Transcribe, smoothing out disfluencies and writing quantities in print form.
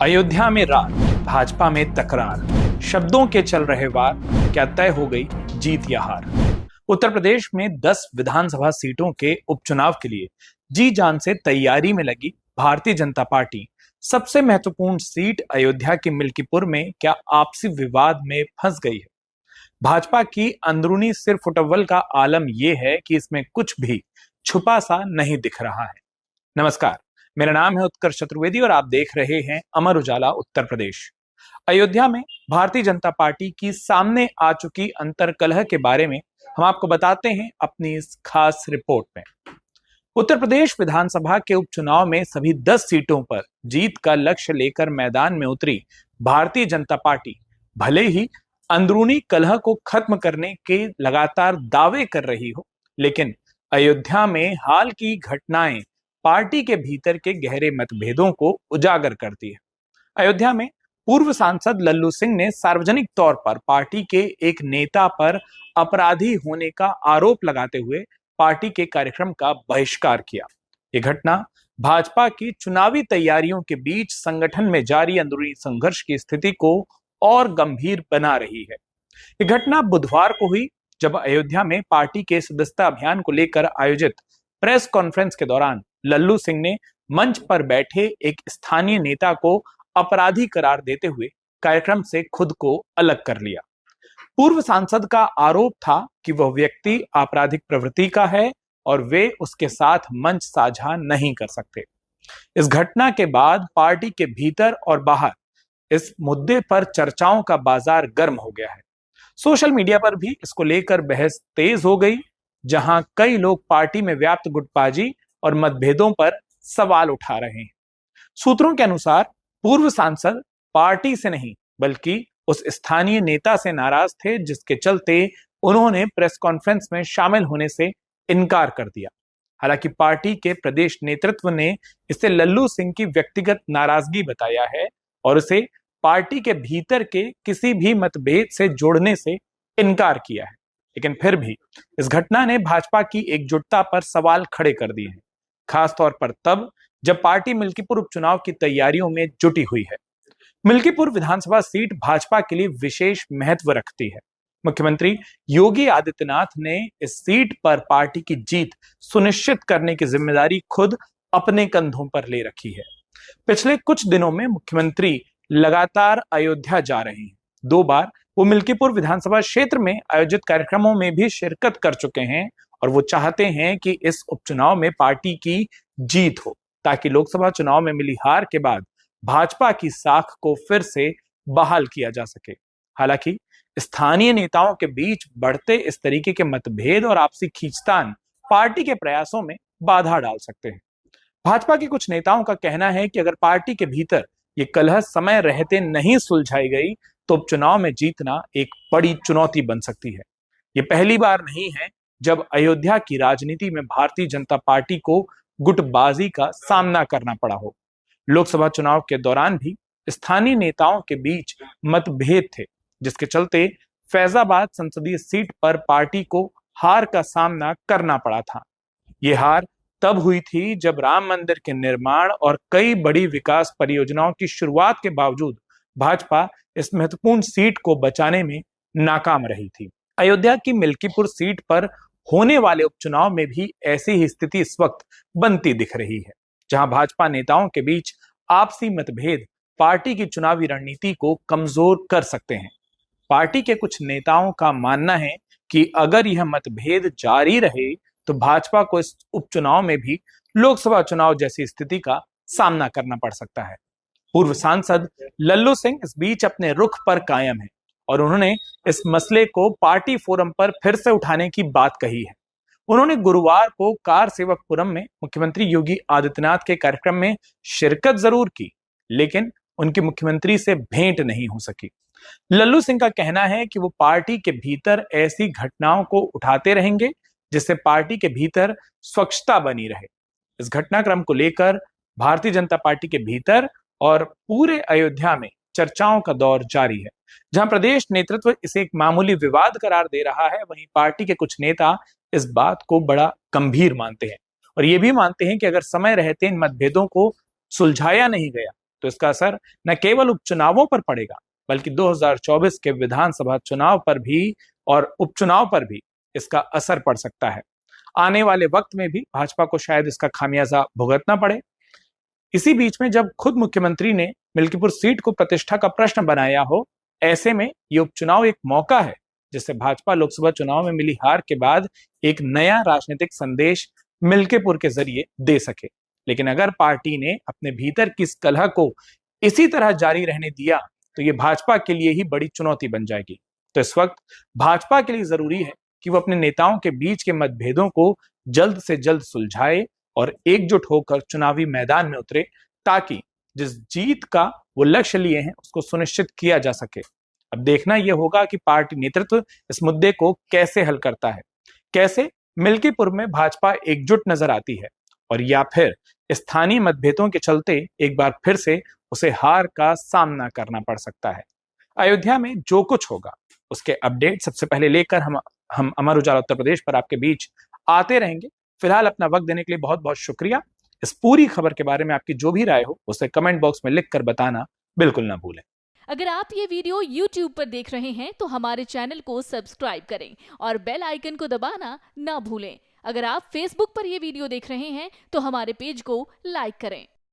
अयोध्या में रात, भाजपा में तकरार, शब्दों के चल रहे वार, क्या तय हो गई जीत या हार। उत्तर प्रदेश में 10 विधानसभा सीटों के उपचुनाव के लिए जी जान से तैयारी में लगी भारतीय जनता पार्टी सबसे महत्वपूर्ण सीट अयोध्या के मिल्कीपुर में क्या आपसी विवाद में फंस गई है। भाजपा की अंदरूनी सिर फुटव्वल का आलम यह है कि इसमें कुछ भी छुपा सा नहीं दिख रहा है। नमस्कार, मेरा नाम है उत्कर्ष चतुर्वेदी और आप देख रहे हैं अमर उजाला उत्तर प्रदेश। अयोध्या में भारतीय जनता पार्टी की सामने आ चुकी अंतर्कलह के बारे में हम आपको बताते हैं अपनी इस खास रिपोर्ट में। उत्तर प्रदेश विधानसभा के उपचुनाव में सभी 10 सीटों पर जीत का लक्ष्य लेकर मैदान में उतरी भारतीय जनता पार्टी भले ही अंदरूनी कलह को खत्म करने के लगातार दावे कर रही हो, लेकिन अयोध्या में हाल की घटनाएं पार्टी के भीतर के गहरे मतभेदों को उजागर करती है। अयोध्या में पूर्व सांसद लल्लू सिंह ने सार्वजनिक तौर पर पार्टी के एक नेता पर अपराधी होने का आरोप लगाते हुए पार्टी के कार्यक्रम का बहिष्कार किया। यह घटना भाजपा की चुनावी तैयारियों के बीच संगठन में जारी अंदरूनी संघर्ष की स्थिति को और गंभीर बना रही है। यह घटना बुधवार को हुई जब अयोध्या में पार्टी के सदस्यता अभियान को लेकर आयोजित प्रेस कॉन्फ्रेंस के दौरान लल्लू सिंह ने मंच पर बैठे एक स्थानीय नेता को अपराधी करार देते हुए कार्यक्रम से खुद को अलग कर लिया। पूर्व सांसद का आरोप था कि वह व्यक्ति आपराधिक प्रवृत्ति का है और वे उसके साथ मंच साझा नहीं कर सकते। इस घटना के बाद पार्टी के भीतर और बाहर इस मुद्दे पर चर्चाओं का बाजार गर्म हो गया है। सोशल मीडिया पर भी इसको लेकर बहस तेज हो गई, जहां कई लोग पार्टी में व्याप्त गुटबाजी और मतभेदों पर सवाल उठा रहे हैं। सूत्रों के अनुसार पूर्व सांसद पार्टी से नहीं बल्कि उस स्थानीय नेता से नाराज थे, जिसके चलते उन्होंने प्रेस कॉन्फ्रेंस में शामिल होने से इनकार कर दिया। हालांकि पार्टी के प्रदेश नेतृत्व ने इसे लल्लू सिंह की व्यक्तिगत नाराजगी बताया है और उसे पार्टी के भीतर के किसी भी मतभेद से जोड़ने से इनकार किया है। लेकिन फिर भी इस घटना ने भाजपा की एकजुटता पर सवाल खड़े कर दिए हैं, खासतौर पर तब जब पार्टी मिल्कीपुर उपचुनाव की तैयारियों में जुटी हुई है। मिल्कीपुर विधानसभा सीट भाजपा के लिए विशेष महत्व रखती है। मुख्यमंत्री योगी आदित्यनाथ ने इस सीट पर पार्टी की जीत सुनिश्चित करने की जिम्मेदारी खुद अपने कंधों पर ले रखी है। पिछले कुछ दिनों में मुख्यमंत्री लगातार अयोध्या जा रहे हैं। 2 बार वो मिल्कीपुर विधानसभा क्षेत्र में आयोजित कार्यक्रमों में भी शिरकत कर चुके हैं और वो चाहते हैं कि इस उपचुनाव में पार्टी की जीत हो, ताकि लोकसभा चुनाव में मिली हार के बाद भाजपा की साख को फिर से बहाल किया जा सके। हालांकि स्थानीय नेताओं के बीच बढ़ते इस तरीके के मतभेद और आपसी खींचतान पार्टी के प्रयासों में बाधा डाल सकते हैं। भाजपा के कुछ नेताओं का कहना है कि अगर पार्टी के भीतर ये कलह समय रहते नहीं सुलझाई गई तो उपचुनाव में जीतना एक बड़ी चुनौती बन सकती है। ये पहली बार नहीं है जब अयोध्या की राजनीति में भारतीय जनता पार्टी को गुटबाजी का सामना करना पड़ा हो। लोकसभा चुनाव के दौरान भी स्थानीय नेताओं के बीच मतभेद थे, जिसके चलते फैजाबाद संसदीय सीट पर पार्टी को हार का सामना करना पड़ा था। ये हार तब हुई थी जब राम मंदिर के निर्माण और कई बड़ी विकास परियोजनाओं की शुरुआत के बावजूद भाजपा इस महत्वपूर्ण सीट को बचाने में नाकाम रही थी। अयोध्या की मिल्कीपुर सीट पर होने वाले उपचुनाव में भी ऐसी ही स्थिति इस वक्त बनती दिख रही है, जहां भाजपा नेताओं के बीच आपसी मतभेद पार्टी की चुनावी रणनीति को कमजोर कर सकते हैं। पार्टी के कुछ नेताओं का मानना है कि अगर यह मतभेद जारी रहे तो भाजपा को इस उपचुनाव में भी लोकसभा चुनाव जैसी स्थिति का सामना करना पड़ सकता है। पूर्व सांसद लल्लू सिंह इस बीच अपने रुख पर कायम है और उन्होंने इस मसले को पार्टी फोरम पर फिर से उठाने की बात कही है। उन्होंने गुरुवार को कार सेवकपुरम में मुख्यमंत्री योगी आदित्यनाथ के कार्यक्रम में शिरकत जरूर की, लेकिन उनकी मुख्यमंत्री से भेंट नहीं हो सकी। लल्लू सिंह का कहना है कि वो पार्टी के भीतर ऐसी घटनाओं को उठाते रहेंगे जिससे पार्टी के भीतर स्वच्छता बनी रहे। इस घटनाक्रम को लेकर भारतीय जनता पार्टी के भीतर और पूरे अयोध्या में चर्चाओं का दौर जारी है। जहां प्रदेश नेतृत्व इसे एक मामूली विवाद करार दे रहा है, वहीं पार्टी के कुछ नेता इस बात को बड़ा गंभीर मानते हैं और ये भी मानते हैं कि अगर समय रहते इन मतभेदों को सुलझाया नहीं गया तो इसका असर न केवल उपचुनावों पर पड़ेगा बल्कि 2024 के विधानसभा चुनाव पर भी और उपचुनाव पर भी इसका असर पड़ सकता है। आने वाले वक्त में भी भाजपा को शायद इसका खामियाजा भुगतना पड़े। इसी बीच में जब खुद मुख्यमंत्री ने मिल्कीपुर सीट को प्रतिष्ठा का प्रश्न बनाया हो, ऐसे में ये उपचुनाव एक मौका है जिससे भाजपा लोकसभा चुनाव में मिली हार के बाद एक नया राजनीतिक संदेश मिल्कीपुर के जरिए दे सके। लेकिन अगर पार्टी ने अपने भीतर की इस कलह को इसी तरह जारी रहने दिया तो ये भाजपा के लिए ही बड़ी चुनौती बन जाएगी। तो इस वक्त भाजपा के लिए जरूरी है कि वो अपने नेताओं के बीच के मतभेदों को जल्द से जल्द सुलझाए और एकजुट होकर चुनावी मैदान में उतरे, ताकि जिस जीत का वो लक्ष्य लिए हैं उसको सुनिश्चित किया जा सके। अब देखना यह होगा कि पार्टी नेतृत्व इस मुद्दे को कैसे हल करता है, कैसे मिल्कीपुर में भाजपा एकजुट नजर आती है, और या फिर स्थानीय मतभेदों के चलते एक बार फिर से उसे हार का सामना करना पड़ सकता है। अयोध्या में जो कुछ होगा उसके अपडेट सबसे पहले लेकर हम अमर उजाला उत्तर प्रदेश पर आपके बीच आते रहेंगे। फिलहाल अपना वक्त देने के लिए बहुत बहुत शुक्रिया। इस पूरी खबर के बारे में आपकी जो भी राय हो उसे कमेंट बॉक्स में लिखकर बताना बिल्कुल ना भूलें। अगर आप ये वीडियो YouTube पर देख रहे हैं तो हमारे चैनल को सब्सक्राइब करें और बेल आइकन को दबाना ना भूलें। अगर आप Facebook पर ये वीडियो देख रहे हैं तो हमारे पेज को लाइक करें।